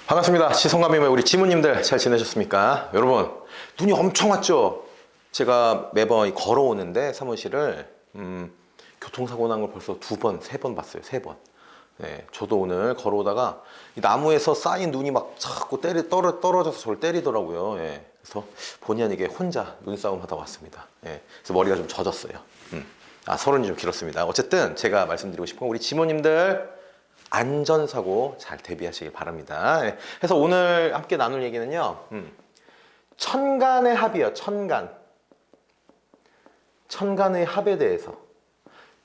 반갑습니다. 시성감님의 우리 지무님들 잘 지내셨습니까? 여러분, 눈이 엄청 왔죠? 제가 매번 걸어오는데 사무실을 교통사고 난 걸 벌써 두 번, 세 번 봤어요. 세 번. 네, 저도 오늘 걸어오다가 이 나무에서 쌓인 눈이 막 자꾸 떨어져서 저를 때리더라고요. 예, 그래서 본의 아니게 혼자 눈싸움 하다 왔습니다. 예, 그래서 머리가 좀 젖었어요. 서론이 좀 길었습니다. 어쨌든 제가 말씀드리고 싶은 건 우리 지모님들 안전사고 잘 대비하시길 바랍니다. 예, 그래서 오늘 함께 나눌 얘기는요, 천간의 합이에요. 천간의 합에 대해서.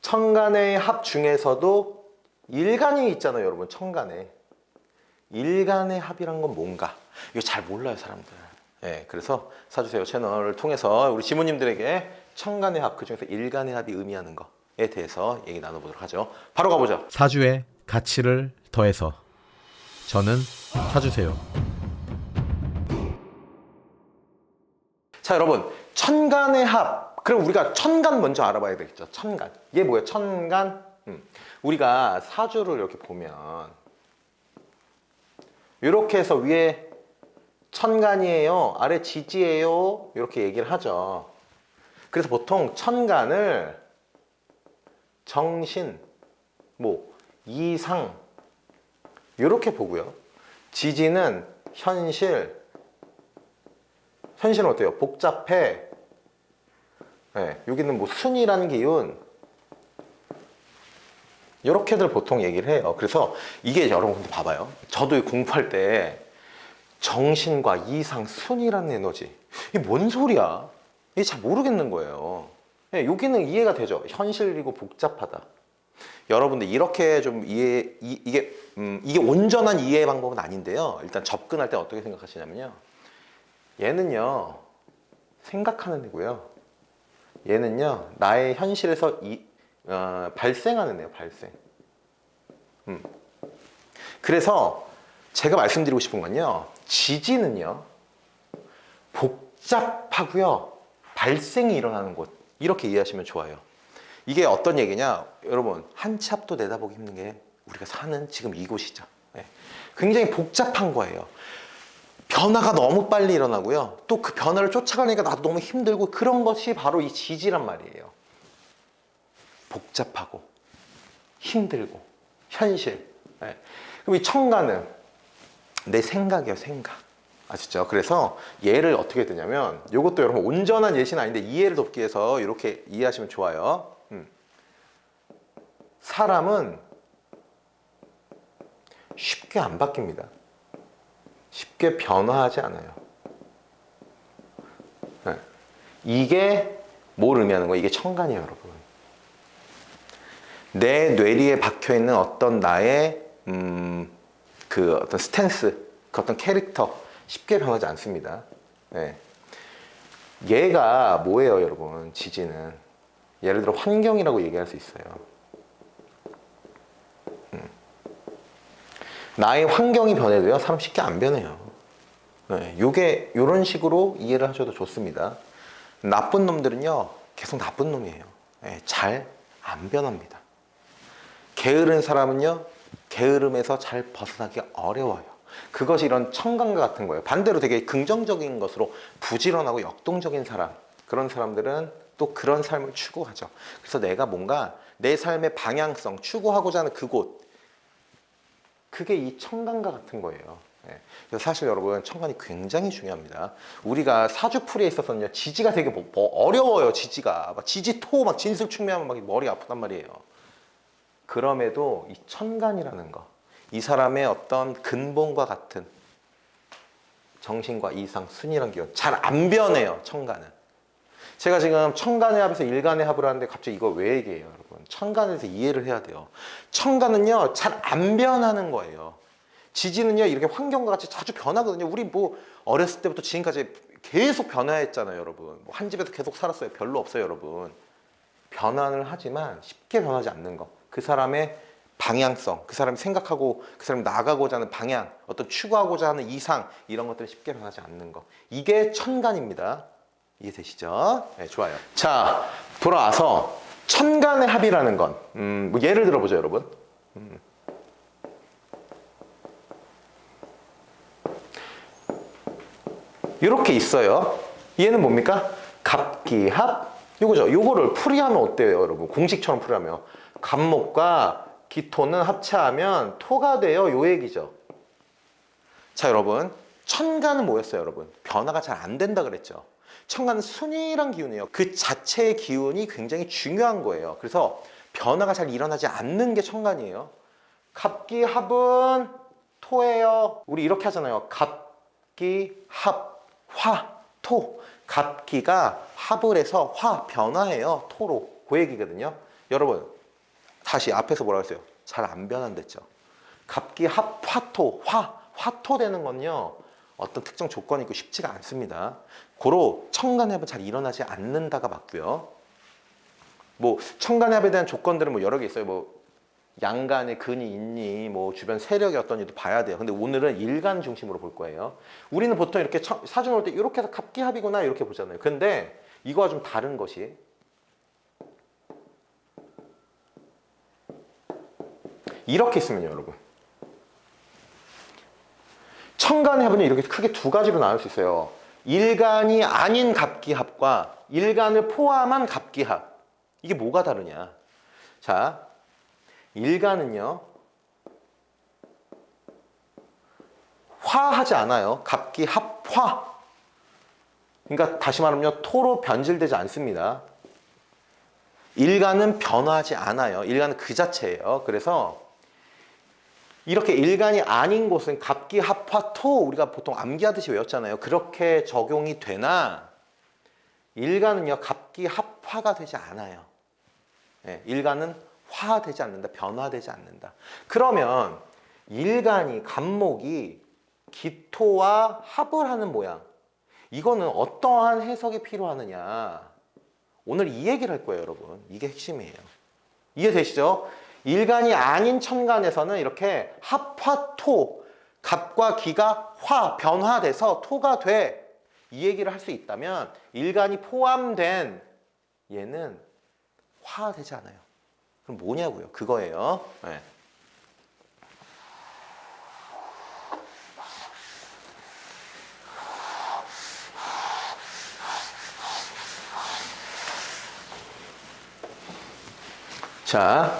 천간의 합 중에서도 일간이 있잖아요, 여러분. 천간에 일간의 합이란 건 뭔가 이거 잘 몰라요, 사람들. 예, 그래서 사주세요 채널을 통해서 우리 지모님들에게 천간의 합, 그 중에서 일간의 합이 의미하는 것에 대해서 얘기 나눠보도록 하죠. 바로 가보죠. 사주의 가치를 더해서 저는 사주세요. 자, 여러분, 천간의 합. 그럼 우리가 천간 먼저 알아봐야 되겠죠. 천간. 이게 뭐예요? 천간. 우리가 사주를 이렇게 보면 이렇게 해서 위에 천간이에요, 아래 지지예요, 이렇게 얘기를 하죠. 그래서 보통 천간을 정신, 이상 이렇게 보고요. 지지는 현실은 어때요? 복잡해. 네, 여기는 순이라는 기운, 이렇게들 보통 얘기를 해요. 그래서 이게 여러분 근데 봐봐요. 저도 공부할 때 정신과 이상, 순이라는 에너지, 이게 뭔 소리야? 이게 잘 모르겠는 거예요. 네, 여기는 이해가 되죠. 현실이고 복잡하다. 여러분들 이렇게 좀 이게 온전한 이해 방법은 아닌데요. 일단 접근할 때 어떻게 생각하시냐면요. 얘는요, 생각하는 애고요. 얘는요, 나의 현실에서 발생하는 애예요, 발생. 그래서 제가 말씀드리고 싶은 건요, 지지는요, 복잡하고요, 발생이 일어나는 곳, 이렇게 이해하시면 좋아요. 이게 어떤 얘기냐, 여러분, 한 치 앞도 내다보기 힘든 게 우리가 사는 지금 이곳이죠. 네. 굉장히 복잡한 거예요. 변화가 너무 빨리 일어나고요, 또 그 변화를 쫓아가니까 나도 너무 힘들고, 그런 것이 바로 이 지지란 말이에요. 복잡하고 힘들고 현실. 네. 그럼 이 천간은 내 생각이에요, 생각. 아시죠? 그래서 얘를 어떻게 되냐면, 이것도 여러분 온전한 예시는 아닌데 이해를 돕기 위해서 이렇게 이해하시면 좋아요. 사람은 쉽게 안 바뀝니다. 쉽게 변화하지 않아요. 네. 이게 뭘 의미하는 거예요? 이게 천간이에요, 여러분. 내 뇌리에 박혀있는 어떤 나의 그 어떤 스탠스, 그 어떤 캐릭터, 쉽게 변하지 않습니다. 네. 얘가 뭐예요, 여러분? 지지는 예를 들어 환경이라고 얘기할 수 있어요. 나의 환경이 변해도요, 사람 쉽게 안 변해요. 네. 요게 요런 식으로 이해를 하셔도 좋습니다. 나쁜 놈들은요, 계속 나쁜 놈이에요. 네. 잘 안 변합니다. 게으른 사람은요, 게으름에서 잘 벗어나기가 어려워요. 그것이 이런 천간과 같은 거예요. 반대로 되게 긍정적인 것으로 부지런하고 역동적인 사람, 그런 사람들은 또 그런 삶을 추구하죠. 그래서 내가 뭔가 내 삶의 방향성, 추구하고자 하는 그곳, 그게 이 천간과 같은 거예요. 그래서 사실 여러분, 천간이 굉장히 중요합니다. 우리가 사주풀이에 있어서는요, 지지가 되게 어려워요. 지지가 막 지지토, 막 진술충매하면 막 머리 아프단 말이에요. 그럼에도 이 천간이라는 거, 이 사람의 어떤 근본과 같은 정신과 이상, 순이란 기운, 잘 안 변해요, 천간은. 제가 지금 천간의 합에서 일간의 합을 하는데 갑자기 이거 왜 얘기해요, 여러분? 천간에서 이해를 해야 돼요. 천간은요, 잘 안 변하는 거예요. 지지는요, 이렇게 환경과 같이 자주 변하거든요. 우리 어렸을 때부터 지금까지 계속 변화했잖아요, 여러분. 한 집에서 계속 살았어요. 별로 없어요, 여러분. 변화를 하지만 쉽게 변하지 않는 거. 그 사람의 방향성, 그 사람이 생각하고 그 사람이 나가고자 하는 방향, 어떤 추구하고자 하는 이상, 이런 것들이 쉽게 변하지 않는 거. 이게 천간입니다. 이해되시죠? 네, 좋아요. 자, 돌아와서 천간의 합이라는 건, 예를 들어보죠, 여러분. 이렇게 있어요. 얘는 뭡니까? 갑기합. 요거죠. 요거를 풀이하면 어때요, 여러분? 공식처럼 풀이하면 갑목과 기토는 합체하면 토가 돼요. 요 얘기죠. 자, 여러분. 천간은 뭐였어요, 여러분? 변화가 잘 안 된다 그랬죠. 천간은 순이란 기운이에요. 그 자체의 기운이 굉장히 중요한 거예요. 그래서 변화가 잘 일어나지 않는 게 천간이에요. 갑기합은 토예요. 우리 이렇게 하잖아요. 갑기합, 화, 토. 갑기가 합을 해서 화, 변화해요. 토로. 그 얘기거든요. 여러분, 다시 앞에서 뭐라고 했어요? 잘 안 변한댔죠. 갑기합, 화토, 화토 되는 건요. 어떤 특정 조건이 있고 쉽지가 않습니다. 고로 천간합은 잘 일어나지 않는다가 맞고요. 뭐 천간합에 대한 조건들은 뭐 여러 개 있어요. 뭐 양간에 근이 있니, 뭐 주변 세력이 어떤지도 봐야 돼요. 근데 오늘은 일간 중심으로 볼 거예요. 우리는 보통 이렇게 사준 올 때 이렇게 해서 갑기합이구나 이렇게 보잖아요. 근데 이거와 좀 다른 것이 이렇게 있으면요, 여러분. 천간의 합은 이렇게 크게 두 가지로 나눌 수 있어요. 일간이 아닌 갑기합과 일간을 포함한 갑기합. 이게 뭐가 다르냐? 자, 일간은요, 화하지 않아요. 갑기합화. 그러니까 다시 말하면 토로 변질되지 않습니다. 일간은 변화하지 않아요. 일간은 그 자체예요. 그래서 이렇게 일간이 아닌 곳은 갑기합화토 우리가 보통 암기하듯이 외웠잖아요. 그렇게 적용이 되나 일간은요 갑기합화가 되지 않아요. 네, 일간은 화되지 않는다. 변화되지 않는다. 그러면 일간이 갑목이 기토와 합을 하는 모양, 이거는 어떠한 해석이 필요하느냐, 오늘 이 얘기를 할 거예요, 여러분. 이게 핵심이에요. 이해되시죠? 일간이 아닌 천간에서는 이렇게 합화토, 갑과 기가 화, 변화돼서 토가 돼. 이 얘기를 할 수 있다면 일간이 포함된 얘는 화되지 않아요. 그럼 뭐냐고요? 그거예요. 네. 자,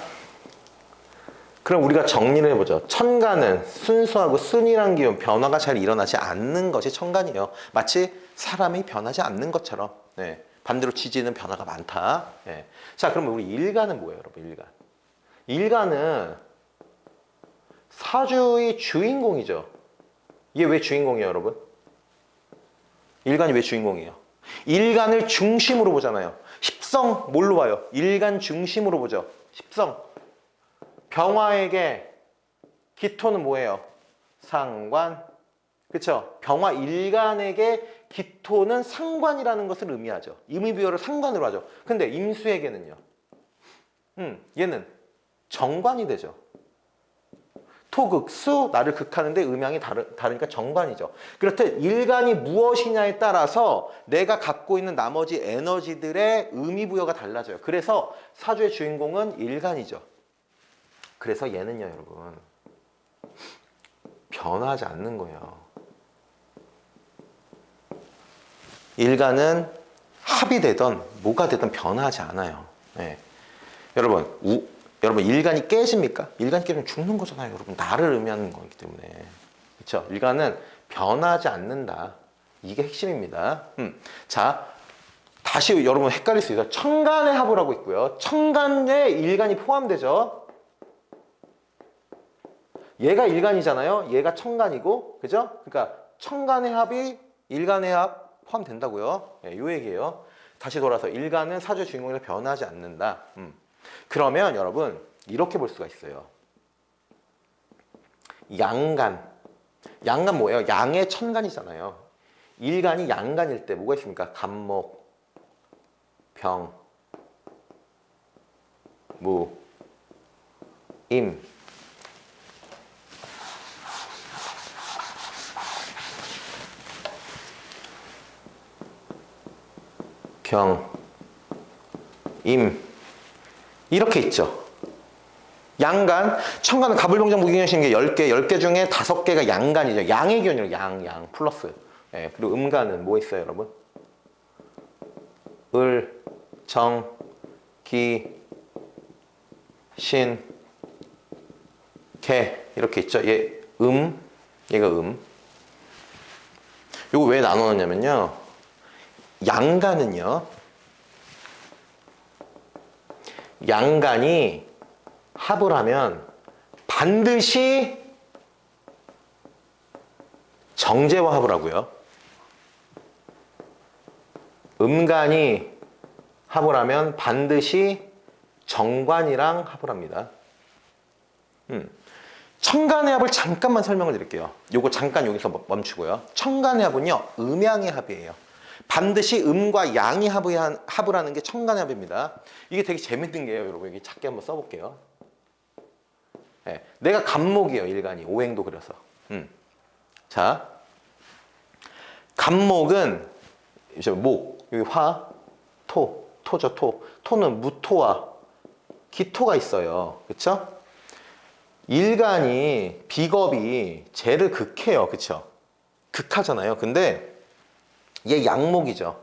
그럼 우리가 정리를 해보죠. 천간은 순수하고 순이란 기운, 변화가 잘 일어나지 않는 것이 천간이에요. 마치 사람이 변하지 않는 것처럼. 네. 반대로 지지는 변화가 많다. 네. 자, 그러면 우리 일간은 뭐예요, 여러분? 일간. 일간은 사주의 주인공이죠. 이게 왜 주인공이에요, 여러분? 일간이 왜 주인공이에요? 일간을 중심으로 보잖아요. 십성 뭘로 봐요? 일간 중심으로 보죠. 십성. 병화에게 기토는 뭐예요? 상관. 그렇죠? 병화 일간에게 기토는 상관이라는 것을 의미하죠. 의미부여를 상관으로 하죠. 근데 임수에게는요. 얘는 정관이 되죠. 토극수, 나를 극하는데 음양이 다르니까 정관이죠. 그렇듯 일간이 무엇이냐에 따라서 내가 갖고 있는 나머지 에너지들의 의미부여가 달라져요. 그래서 사주의 주인공은 일간이죠. 그래서 얘는요, 여러분, 변하지 않는 거예요. 일간은 합이 되던 뭐가 되든 변하지 않아요. 네. 여러분 일간이 깨집니까? 일간이 깨지면 죽는 거잖아요. 여러분, 나를 의미하는 거기 때문에. 그렇죠? 일간은 변하지 않는다. 이게 핵심입니다. 자, 다시 여러분 헷갈릴 수 있어요. 천간의 합을 하고 있고요. 천간에 일간이 포함되죠. 얘가 일간이잖아요. 얘가 천간이고, 그죠? 그러니까 천간의 합이 일간의 합 포함된다고요. 네, 요 얘기예요. 다시 돌아서 일간은 사주 주인공에서 변하지 않는다. 그러면 여러분 이렇게 볼 수가 있어요. 양간. 양간 뭐예요? 양의 천간이잖아요. 일간이 양간일 때 뭐가 있습니까? 갑목, 병, 무, 임. 경, 임. 이렇게 있죠. 양간, 천간은 갑을병장 무기경신인 게 10개, 10개 중에 5개가 양간이죠. 양의 기운이에요. 양 플러스. 예, 그리고 음간은 뭐 있어요, 여러분? 을, 정, 기, 신, 개 이렇게 있죠. 얘 얘가 요거 왜 나눠놨냐면요. 양간은요. 양간이 합을 하면 반드시 정제와 합을 하고요. 음간이 합을 하면 반드시 정관이랑 합을 합니다. 청간의 합을 잠깐만 설명을 드릴게요. 요거 잠깐 여기서 멈추고요. 청간의 합은요, 음양의 합이에요. 반드시 음과 양이 합을 하는 게 청간의 합입니다. 이게 되게 재밌는 게요, 여러분. 여기 작게 한번 써볼게요. 네, 내가 간목이에요, 일간이. 오행도 그려서. 자, 간목은 이제 목, 여기 화, 토죠, 토. 토는 무토와 기토가 있어요. 그쵸? 일간이 비겁이 재를 극해요. 그쵸? 극하잖아요. 근데 얘 양목이죠.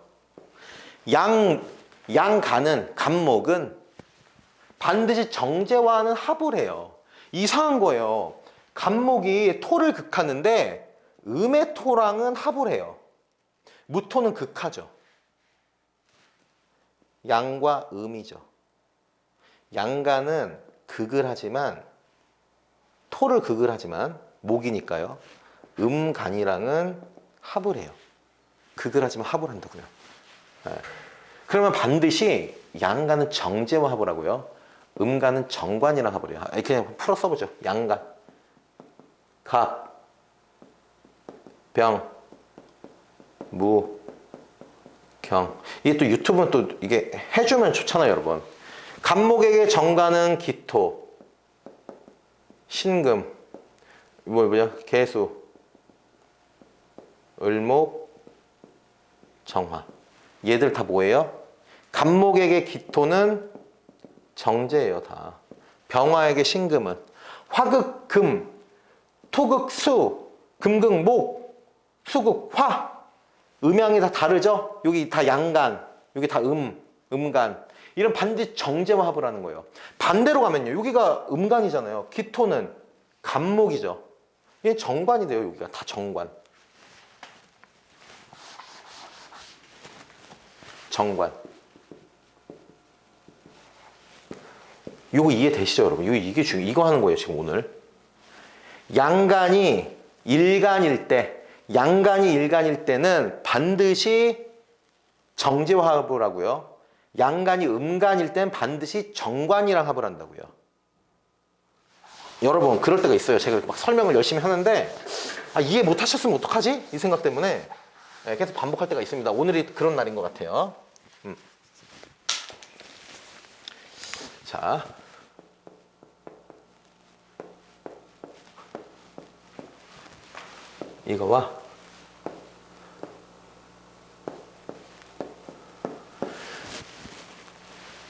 양간은 간목은 반드시 정제와는 합을 해요. 이상한 거예요. 간목이 토를 극하는데 음의 토랑은 합을 해요. 무토는 극하죠. 양과 음이죠. 양간은 극을 하지만 토를 극을 하지만 목이니까요. 음간이랑은 합을 해요. 극을 하지만 합을 한다고요. 네. 그러면 반드시 양간은 정제와 합을 하고요. 음간은 정관이랑 합을 해요. 그냥 풀어 써보죠. 양간, 갑, 병, 무, 경. 이게 또 유튜브는 또 이게 해주면 좋잖아요, 여러분. 간목에게 정관은 기토, 신금, 뭐죠? 개수, 을목, 정화. 얘들 다 뭐예요? 간목에게 기토는 정제예요, 다. 병화에게 신금은 화극 금, 토극 수, 금극 목, 수극 화. 음양이 다 다르죠? 여기 다 양간, 여기 다 음간. 이런 반드시 정제와 합을 하는 거예요. 반대로 가면요. 여기가 음간이잖아요. 기토는 간목이죠. 이게 정관이 돼요. 여기가 다 정관. 정관. 이거 이해되시죠, 여러분? 이거 하는 거예요, 지금 오늘. 양간이 일간일 때는 반드시 정제와 합을 하고요. 양간이 음간일 땐 반드시 정관이랑 합을 한다고요. 여러분, 그럴 때가 있어요. 제가 막 설명을 열심히 하는데 이해 못 하셨으면 어떡하지? 이 생각 때문에 계속 반복할 때가 있습니다. 오늘이 그런 날인 것 같아요. 자, 이거와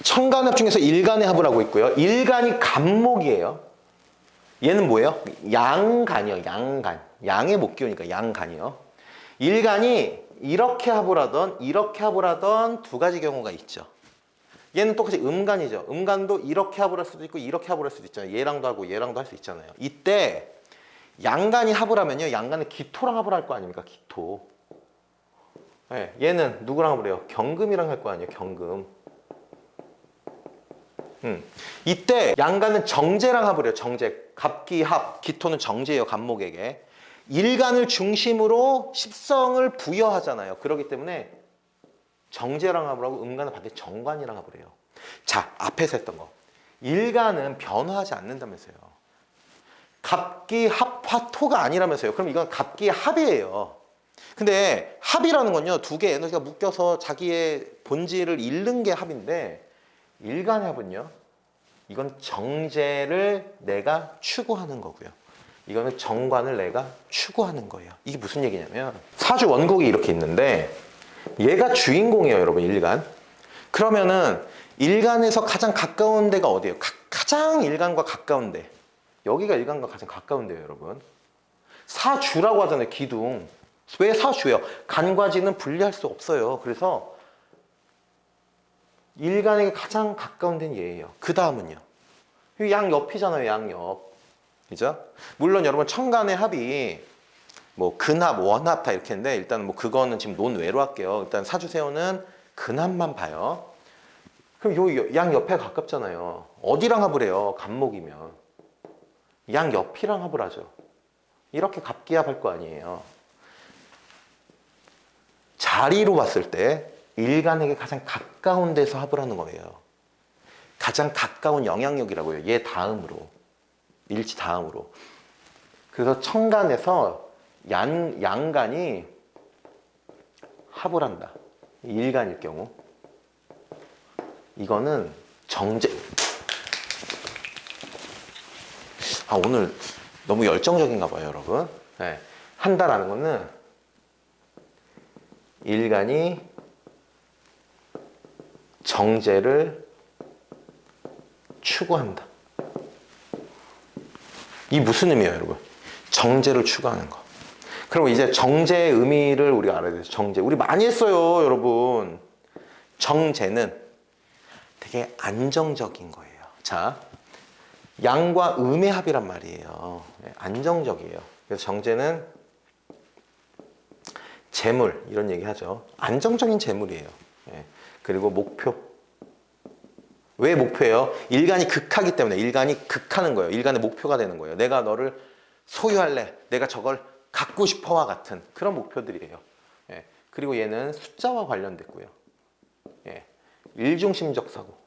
청간합 중에서 일간의 합을 하고 있고요. 일간이 간목이에요. 얘는 뭐예요? 양간이요. 양간. 양의 목기호니까 양간이요. 일간이 이렇게 합을 하던 이렇게 합을 하던 두 가지 경우가 있죠. 얘는 똑같이 음간이죠. 음간도 이렇게 합을 할 수도 있고 이렇게 합을 할 수도 있잖아요. 얘랑도 하고 얘랑도 할 수 있잖아요. 이때 양간이 합을 하면요. 양간은 기토랑 합을 할 거 아닙니까? 기토. 네, 얘는 누구랑 합을 해요? 경금이랑 할 거 아니에요. 경금. 이때 양간은 정제랑 합을 해요. 정제. 갑기합. 기토는 정제예요. 간목에게. 일간을 중심으로 십성을 부여하잖아요. 그렇기 때문에 정제랑 합을 하고 음간은 반드시 정관이랑 합을 해요. 자, 앞에서 했던 거. 일간은 변화하지 않는다면서요. 갑기합화토가 아니라면서요. 그럼 이건 갑기합이에요. 근데 합이라는 건요, 두 개의 에너지가 묶여서 자기의 본질을 잃는 게 합인데, 일간의 합은요, 이건 정제를 내가 추구하는 거고요. 이거는 정관을 내가 추구하는 거예요. 이게 무슨 얘기냐면, 사주 원곡이 이렇게 있는데, 얘가 주인공이에요, 여러분, 일간. 그러면은 일간에서 가장 가까운 데가 어디예요? 가장 일간과 가까운 데. 여기가 일간과 가장 가까운 데예요, 여러분. 사주라고 하잖아요, 기둥. 왜 사주예요? 간과 지는 분리할 수 없어요. 그래서 일간에게 가장 가까운 데는 얘예요. 그 다음은요. 양옆이잖아요. 양옆. 그죠? 물론 여러분 천간의 합이 뭐 근합, 원합 다 이렇게 했는데 일단 뭐 그거는 지금 논외로 할게요. 일단 사주세요는 근합만 봐요. 그럼 요 양옆에 가깝잖아요. 어디랑 합을 해요? 간목이면. 양옆이랑 합을 하죠. 이렇게 갑기합할 거 아니에요. 자리로 봤을 때 일간에게 가장 가까운 데서 합을 하는 거예요. 가장 가까운 영향력이라고요. 얘 다음으로. 일치 다음으로. 그래서 천간에서 양간이 합을 한다. 일간일 경우. 이거는 정제. 오늘 너무 열정적인가 봐요, 여러분. 네. 한다라는 거는 일간이 정제를 추구한다. 이 무슨 의미예요, 여러분? 정제를 추구하는 거. 그럼 이제 정제의 의미를 우리가 알아야 돼요. 정제. 우리 많이 했어요, 여러분. 정제는 되게 안정적인 거예요. 자, 양과 음의 합이란 말이에요. 안정적이에요. 그래서 정제는 재물, 이런 얘기 하죠. 안정적인 재물이에요. 그리고 목표. 왜 목표예요? 일간이 극하기 때문에. 일간이 극하는 거예요. 일간의 목표가 되는 거예요. 내가 너를 소유할래. 내가 저걸 갖고 싶어와 같은 그런 목표들이에요. 그리고 얘는 숫자와 관련됐고요. 일중심적 사고.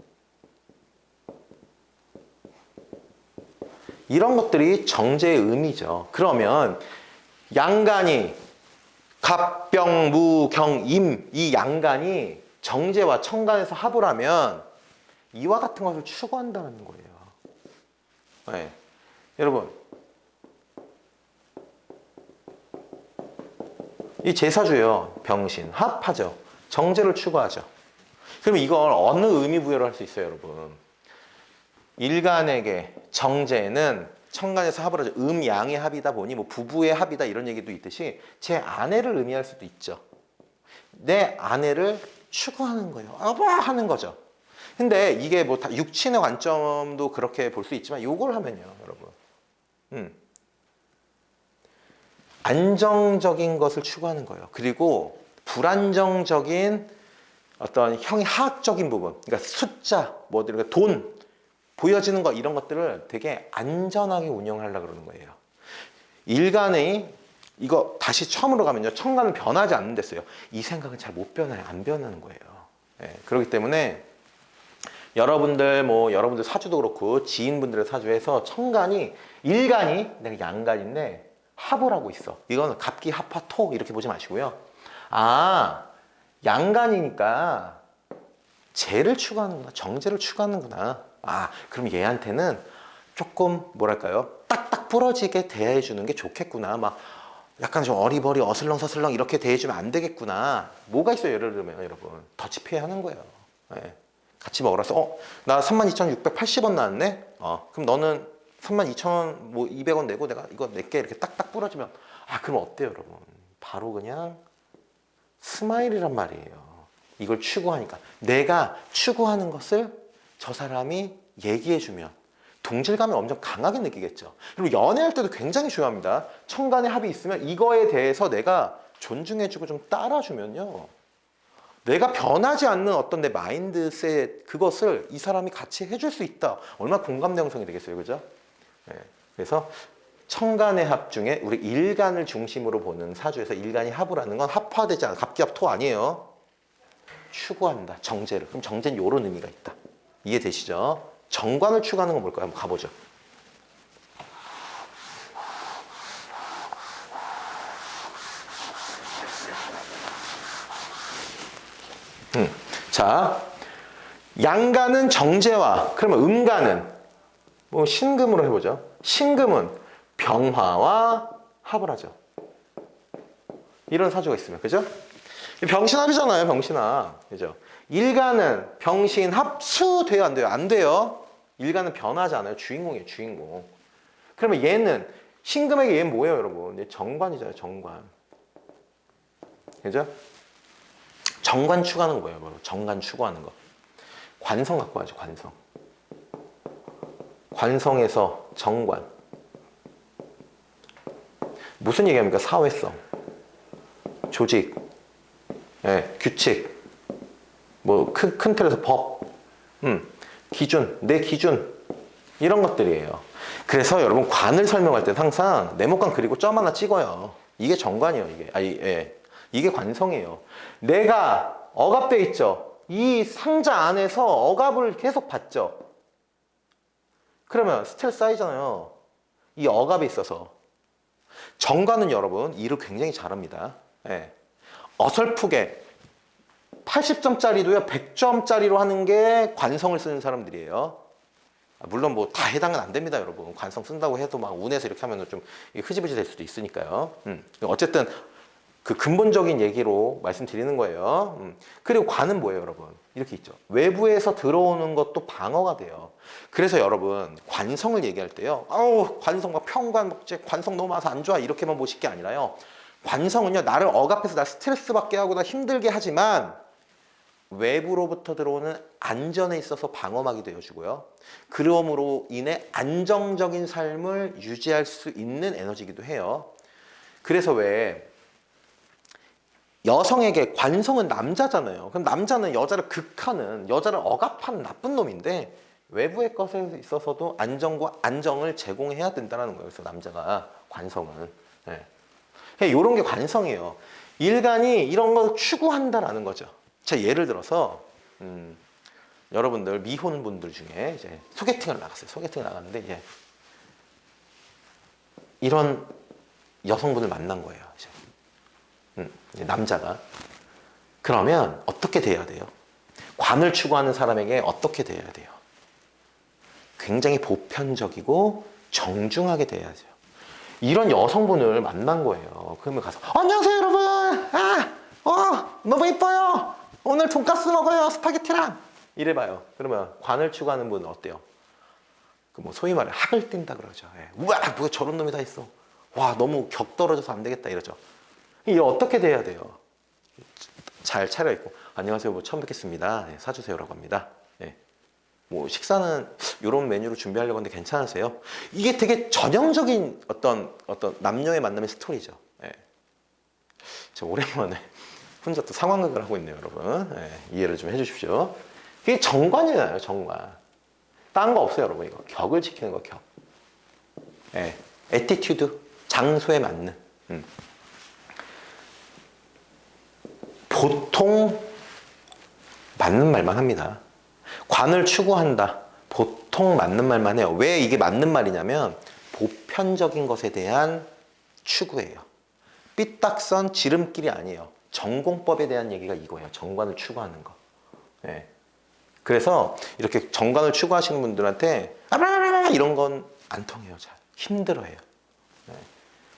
이런 것들이 정제의 의미죠. 그러면 양간이 갑병, 무, 경, 임, 이 양간이 정제와 천간에서 합을 하면 이와 같은 것을 추구한다는 거예요. 여러분, 이 제사주예요. 병신, 합하죠. 정제를 추구하죠. 그러면 이걸 어느 의미 부여를 할 수 있어요, 여러분? 일간에게 정제는 천간에서 합을 하죠. 음양의 합이다 보니 뭐 부부의 합이다 이런 얘기도 있듯이 제 아내를 의미할 수도 있죠. 내 아내를 추구하는 거예요. 하는 거죠. 근데 이게 뭐 다 육친의 관점도 그렇게 볼 수 있지만 요걸 하면요, 여러분. 안정적인 것을 추구하는 거예요. 그리고 불안정적인 어떤 하학적인 부분, 그러니까 숫자, 그러니까 돈, 보여지는 거 이런 것들을 되게 안전하게 운영하려고 그러는 거예요. 일간의 이거 다시 처음으로 가면요. 천간은 변하지 않는 데서요. 이 생각은 잘 못 변해요. 안 변하는 거예요. 그렇기 때문에 여러분들 사주도 그렇고 지인분들의 사주에서 천간이 일간이 내가 양간인데 합을 하고 있어. 이거는 갑기, 합화, 토 이렇게 보지 마시고요. 양간이니까 재를 추구하는구나. 정제를 추구하는구나. 그럼 얘한테는 조금 딱딱 부러지게 대해 주는 게 좋겠구나. 막 약간 좀 어리버리 어슬렁서슬렁 이렇게 대해 주면 안 되겠구나. 뭐가 있어요, 예를 들면 여러분. 더치페이 하는 거예요. 같이 먹으라서 나 32,680원 나왔네. 그럼 너는 32,000원 뭐 200원 내고 내가 이거 낼게 이렇게 딱딱 부러지면 그럼 어때요, 여러분? 바로 그냥 스마일이란 말이에요. 이걸 추구하니까 내가 추구하는 것을 저 사람이 얘기해주면 동질감을 엄청 강하게 느끼겠죠. 그리고 연애할 때도 굉장히 중요합니다. 천간의 합이 있으면 이거에 대해서 내가 존중해주고 좀 따라주면요. 내가 변하지 않는 어떤 내 마인드셋 그것을 이 사람이 같이 해줄 수 있다. 얼마나 공감대 형성이 되겠어요. 그죠? 그래서 천간의 합 중에 우리 일간을 중심으로 보는 사주에서 일간이 합을 하는 건 합화되지 않아. 갑기합 토 아니에요. 추구한다. 정제를. 그럼 정제는 이런 의미가 있다. 이해되시죠? 정관을 추구하는 건 뭘까요? 한번 가보죠. 자, 양간은 정제와 그러면 음간은 신금으로 해보죠. 신금은 병화와 합을 하죠. 이런 사주가 있으면, 그죠? 병신합이잖아요, 병신합. 그죠? 일간은 병신합 수 돼요, 안 돼요? 안 돼요. 일간은 변하지 않아요. 주인공이에요, 주인공. 그러면 얘는 신금에게 얘는 뭐예요, 여러분? 얘 정관이잖아요, 정관. 그죠? 정관 추구하는 거예요. 바로 정관 추구하는 거. 관성 갖고 와야죠. 관성. 관성에서 정관. 무슨 얘기합니까? 사회성, 조직, 예, 규칙, 뭐 큰 틀에서 법, 기준, 내 기준, 이런 것들이에요. 그래서 여러분 관을 설명할 때 항상 네모칸 그리고 점 하나 찍어요. 이게 정관이에요. 이게 관성이에요. 내가 억압돼 있죠. 이 상자 안에서 억압을 계속 받죠. 그러면 스트레스 쌓이잖아요. 이 억압에 있어서. 정관은 여러분 일을 굉장히 잘합니다. 예. 어설프게 80점짜리도요 100점짜리로 하는 게 관성을 쓰는 사람들이에요. 물론 뭐 다 해당은 안 됩니다, 여러분. 관성 쓴다고 해도 막 운에서 이렇게 하면 좀 흐지부지 될 수도 있으니까요. 어쨌든 그 근본적인 얘기로 말씀드리는 거예요. 그리고 관은 뭐예요, 여러분? 이렇게 있죠. 외부에서 들어오는 것도 방어가 돼요. 그래서 여러분 관성을 얘기할 때요. 아우 관성 막 평관 막 관성 너무 많아서 안 좋아 이렇게만 보실 게 아니라요. 관성은요 나를 억압해서 나 스트레스 받게 하고 나 힘들게 하지만 외부로부터 들어오는 안전에 있어서 방어막이 되어주고요. 그러므로 인해 안정적인 삶을 유지할 수 있는 에너지이기도 해요. 그래서 왜 여성에게 관성은 남자잖아요. 그럼 남자는 여자를 극하는, 여자를 억압하는 나쁜 놈인데 외부의 것에 있어서도 안정과 안정을 제공해야 된다는 거예요. 그래서 남자가 관성은. 네. 이런 게 관성이에요. 일간이 이런 걸 추구한다라는 거죠. 자, 예를 들어서 여러분들 미혼분들 중에 이제 소개팅을 나갔어요. 소개팅을 나갔는데 이제 이런 여성분을 만난 거예요. 이제 남자가. 그러면 어떻게 돼야 돼요? 관을 추구하는 사람에게 어떻게 돼야 돼요? 굉장히 보편적이고 정중하게 돼야죠. 이런 여성분을 만난 거예요. 그러면 가서 안녕하세요 여러분. 너무 이뻐요. 오늘 돈가스 먹어요. 스파게티랑. 이래봐요. 그러면 관을 추구하는 분은 어때요? 그 뭐 소위 말해 학을 띈다 그러죠. 예. 우와 뭐야 저런 놈이 다 있어. 와 너무 격 떨어져서 안 되겠다 이러죠. 이게 어떻게 돼야 돼요? 잘 차려입고 안녕하세요 뭐 처음 뵙겠습니다. 네, 사주세요라고 합니다. 네. 뭐 식사는 이런 메뉴로 준비하려고 하는데 괜찮으세요? 이게 되게 전형적인 어떤 남녀의 만남의 스토리죠. 네. 저 오랜만에 혼자 또 상황극을 하고 있네요, 여러분. 네, 이해를 좀 해주십시오. 이게 정관이잖아요, 정관. 딴 거 없어요, 여러분. 이거 격을 지키는 거, 격. 네. 애티튜드, 장소에 맞는. 보통 맞는 말만 합니다. 관을 추구한다. 보통 맞는 말만 해요. 왜 이게 맞는 말이냐면 보편적인 것에 대한 추구예요. 삐딱선 지름길이 아니에요. 전공법에 대한 얘기가 이거예요. 정관을 추구하는 거. 네. 그래서 이렇게 정관을 추구하시는 분들한테 이런 건 안 통해요. 잘 힘들어해요. 네.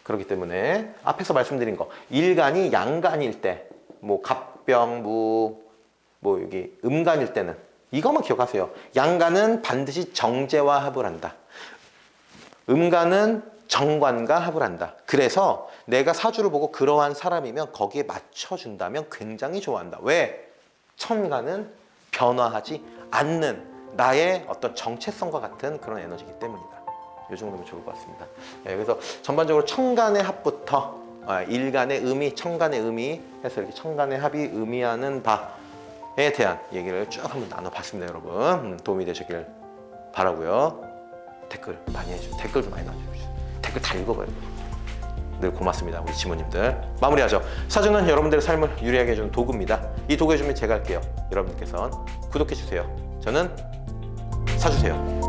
그렇기 때문에 앞에서 말씀드린 거 일간이 양간일 때 뭐 갑병, 뭐 여기 음간일 때는 이것만 기억하세요. 양간은 반드시 정제와 합을 한다. 음간은 정관과 합을 한다. 그래서 내가 사주를 보고 그러한 사람이면 거기에 맞춰준다면 굉장히 좋아한다. 왜? 천간은 변화하지 않는 나의 어떤 정체성과 같은 그런 에너지이기 때문이다. 이 정도면 좋을 것 같습니다. 네, 그래서 전반적으로 천간의 합부터 일간의 의미, 천간의 의미 해서 이렇게 천간의 합이 의미하는 바에 대한 얘기를 쭉 한번 나눠봤습니다, 여러분. 도움이 되시길 바라고요. 댓글 많이 해주세요. 댓글 좀 많이 남겨주세요. 댓글 다 읽어봐요. 늘 고맙습니다, 우리 지모님들. 마무리하죠. 사주는 여러분들의 삶을 유리하게 해주는 도구입니다. 이 도구의 준비 제가 할게요. 여러분들께서는 구독해주세요. 저는 사주세요.